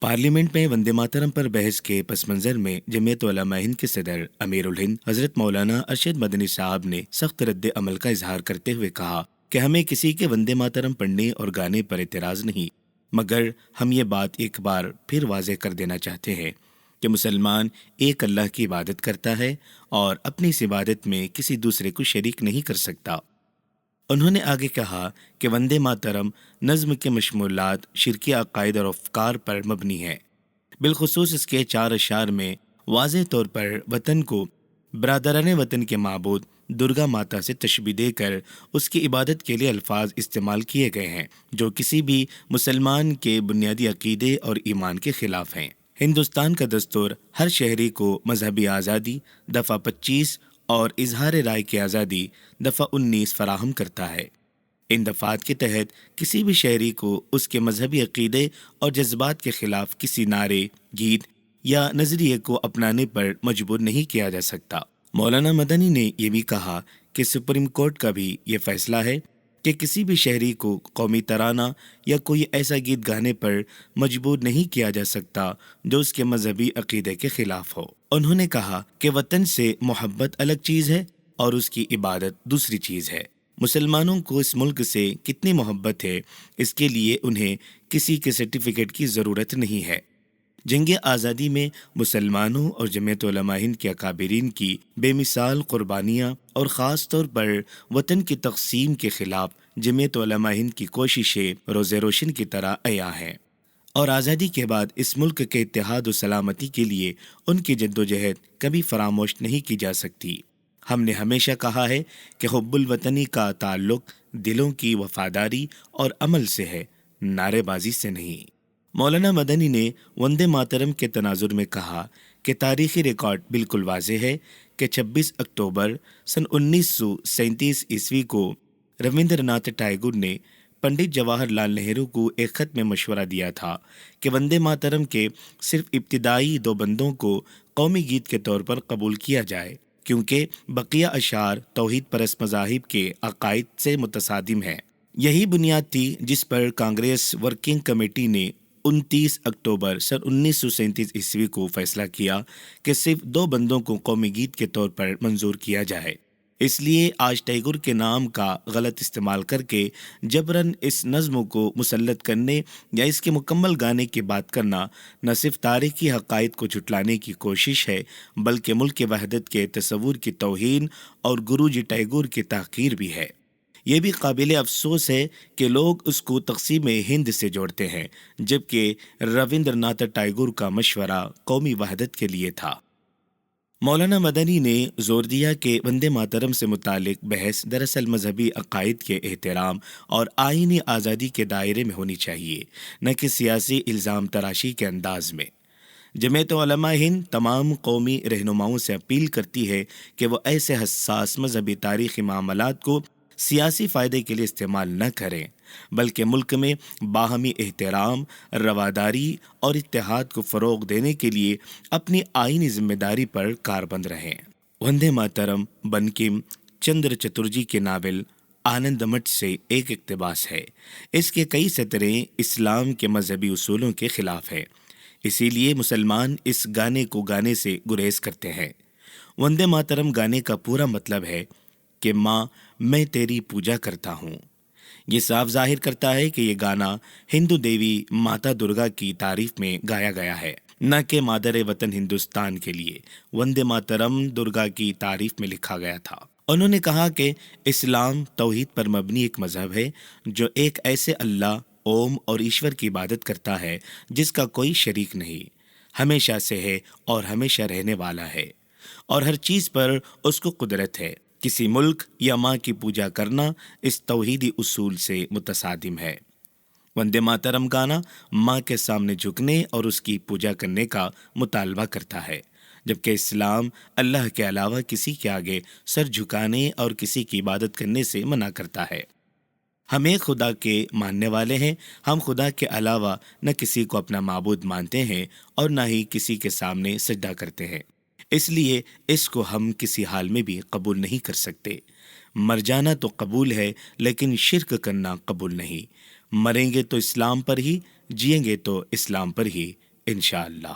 Parliament میں وندے ماترم پر بحث کے پس منظر میں جمعیت علماء ہند کے صدر امیر الہند حضرت مولانا ارشد مدنی صاحب نے سخت رد عمل کا اظہار کرتے ہوئے کہا کہ ہمیں کسی کے وندے ماترم پڑھنے اور گانے پر اعتراض نہیں، مگر ہم یہ بات ایک بار پھر واضح کر دینا چاہتے ہیں کہ مسلمان ایک اللہ کی عبادت کرتا ہے اور اپنی اس عبادت میں کسی دوسرے کو شریک نہیں کر سکتا۔ انہوں نے آگے کہا کہ وندے ماترم نظم کے مشمولات شرکی عقائد اور افکار پر مبنی ہے، بالخصوص اس کے 4 اشعار میں واضح طور پر وطن کو برادران وطن کے معبود درگا ماتا سے تشبیہ دے کر اس کی عبادت کے لیے الفاظ استعمال کیے گئے ہیں جو کسی بھی مسلمان کے بنیادی عقیدے اور ایمان کے خلاف ہیں۔ ہندوستان کا دستور ہر شہری کو مذہبی آزادی دفعہ 25 اور اظہار رائے کی آزادی دفعہ 19 فراہم کرتا ہے۔ ان دفعات کے تحت کسی بھی شہری کو اس کے مذہبی عقیدے اور جذبات کے خلاف کسی نعرے، گیت یا نظریے کو اپنانے پر مجبور نہیں کیا جا سکتا۔ مولانا مدنی نے یہ بھی کہا کہ سپریم کورٹ کا بھی یہ فیصلہ ہے کہ کسی بھی شہری کو قومی ترانہ یا کوئی ایسا گیت گانے پر مجبور نہیں کیا جا سکتا جو اس کے مذہبی عقیدے کے خلاف ہو۔ انہوں نے کہا کہ وطن سے محبت الگ چیز ہے اور اس کی عبادت دوسری چیز ہے۔ مسلمانوں کو اس ملک سے کتنی محبت ہے، اس کے لیے انہیں کسی کے سرٹیفکیٹ کی ضرورت نہیں ہے۔ جنگ آزادی میں مسلمانوں اور جمعیت علماء ہند کے اکابرین کی بے مثال قربانیاں اور خاص طور پر وطن کی تقسیم کے خلاف جمعیت علماء ہند کی کوششیں روز روشن کی طرح عیاں ہیں، اور آزادی کے بعد اس ملک کے اتحاد و سلامتی کے لیے ان کی جدوجہد کبھی فراموش نہیں کی جا سکتی۔ ہم نے ہمیشہ کہا ہے کہ حب الوطنی کا تعلق دلوں کی وفاداری اور عمل سے ہے، نعرے بازی سے نہیں۔ مولانا مدنی نے وندے ماترم کے تناظر میں کہا کہ تاریخی ریکارڈ بالکل واضح ہے کہ 26 اکتوبر سن 1937 عیسوی کو رویندر ناتھ ٹیگور نے پنڈت جواہر لال نہرو کو ایک خط میں مشورہ دیا تھا کہ وندے ماترم کے صرف ابتدائی 2 بندوں کو قومی گیت کے طور پر قبول کیا جائے، کیونکہ بقیہ اشعار توحید پرست مذاہب کے عقائد سے متصادم ہیں۔ یہی بنیاد تھی جس پر کانگریس ورکنگ کمیٹی نے 29 اکتوبر سن 1937 عیسوی کو فیصلہ کیا کہ صرف 2 بندوں کو قومی گیت کے طور پر منظور کیا جائے۔ اس لیے آج ٹیگور کے نام کا غلط استعمال کر کے جبراً اس نظم کو مسلط کرنے یا اس کے مکمل گانے کی بات کرنا نہ صرف تاریخی حقائق کو جھٹلانے کی کوشش ہے، بلکہ ملک کی وحدت کے تصور کی توہین اور گرو جی ٹیگور کی تحقیر بھی ہے۔ یہ بھی قابل افسوس ہے کہ لوگ اس کو تقسیم ہند سے جوڑتے ہیں، جبکہ رویندر ناتھ ٹیگور کا مشورہ قومی وحدت کے لیے تھا۔ مولانا مدنی نے زور دیا کہ وندے ماترم سے متعلق بحث دراصل مذہبی عقائد کے احترام اور آئینی آزادی کے دائرے میں ہونی چاہیے، نہ کہ سیاسی الزام تراشی کے انداز میں۔ جمعیت علماء ہند تمام قومی رہنماؤں سے اپیل کرتی ہے کہ وہ ایسے حساس مذہبی تاریخی معاملات کو سیاسی فائدے کے لیے استعمال نہ کریں، بلکہ ملک میں باہمی احترام، رواداری اور اتحاد کو فروغ دینے کے لیے اپنی آئینی ذمہ داری پر کاربند رہیں۔ وندے ماترم بنکم چندر چترجی کے ناول آنند مٹھ سے ایک اقتباس ہے۔ اس کے کئی سطریں اسلام کے مذہبی اصولوں کے خلاف ہیں، اسی لیے مسلمان اس گانے کو گانے سے گریز کرتے ہیں۔ وندے ماترم گانے کا پورا مطلب ہے کہ ماں میں تیری پوجا کرتا ہوں۔ یہ صاف ظاہر کرتا ہے کہ یہ گانا ہندو دیوی ماتا درگا کی تعریف میں گایا گیا ہے، نہ کہ مادر وطن ہندوستان کے لیے۔ وندے ماترم درگا کی تعریف میں لکھا گیا تھا۔ انہوں نے کہا کہ اسلام توحید پر مبنی ایک مذہب ہے جو ایک ایسے اللہ اوم اور ایشور کی عبادت کرتا ہے جس کا کوئی شریک نہیں، ہمیشہ سے ہے اور ہمیشہ رہنے والا ہے، اور ہر چیز پر اس کو قدرت ہے۔ کسی ملک یا ماں کی پوجا کرنا اس توحیدی اصول سے متصادم ہے۔ وندے ماترم گانا ماں کے سامنے جھکنے اور اس کی پوجا کرنے کا مطالبہ کرتا ہے، جبکہ اسلام اللہ کے علاوہ کسی کے آگے سر جھکانے اور کسی کی عبادت کرنے سے منع کرتا ہے۔ ہم ایک خدا کے ماننے والے ہیں، ہم خدا کے علاوہ نہ کسی کو اپنا معبود مانتے ہیں اور نہ ہی کسی کے سامنے سجدہ کرتے ہیں، اس لیے اس کو ہم کسی حال میں بھی قبول نہیں کر سکتے۔ مر جانا تو قبول ہے لیکن شرک کرنا قبول نہیں۔ مریں گے تو اسلام پر ہی، جئیں گے تو اسلام پر ہی، انشاءاللہ۔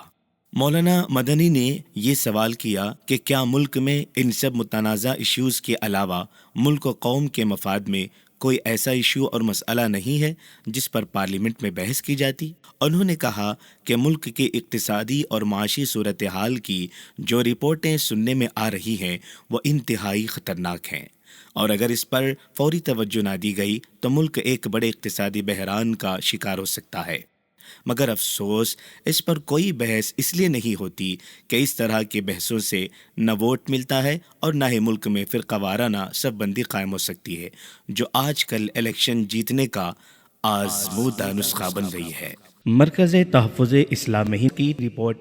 مولانا مدنی نے یہ سوال کیا کہ کیا ملک میں ان سب متنازع ایشوز کے علاوہ ملک و قوم کے مفاد میں کوئی ایسا ایشو اور مسئلہ نہیں ہے جس پر پارلیمنٹ میں بحث کی جاتی؟ انہوں نے کہا کہ ملک کی اقتصادی اور معاشی صورتحال کی جو رپورٹیں سننے میں آ رہی ہیں وہ انتہائی خطرناک ہیں، اور اگر اس پر فوری توجہ نہ دی گئی تو ملک ایک بڑے اقتصادی بحران کا شکار ہو سکتا ہے۔ مگر افسوس اس پر کوئی بحث اس لیے نہیں ہوتی کہ اس طرح کی بحثوں سے نہ ووٹ ملتا ہے اور نہ ہی ملک میں فرقہ وارانہ صف بندی قائم ہو سکتی ہے، جو آج کل الیکشن جیتنے کا آزمودہ نسخہ بن رہی ہے۔ مرکز تحفظ اسلام کی رپورٹ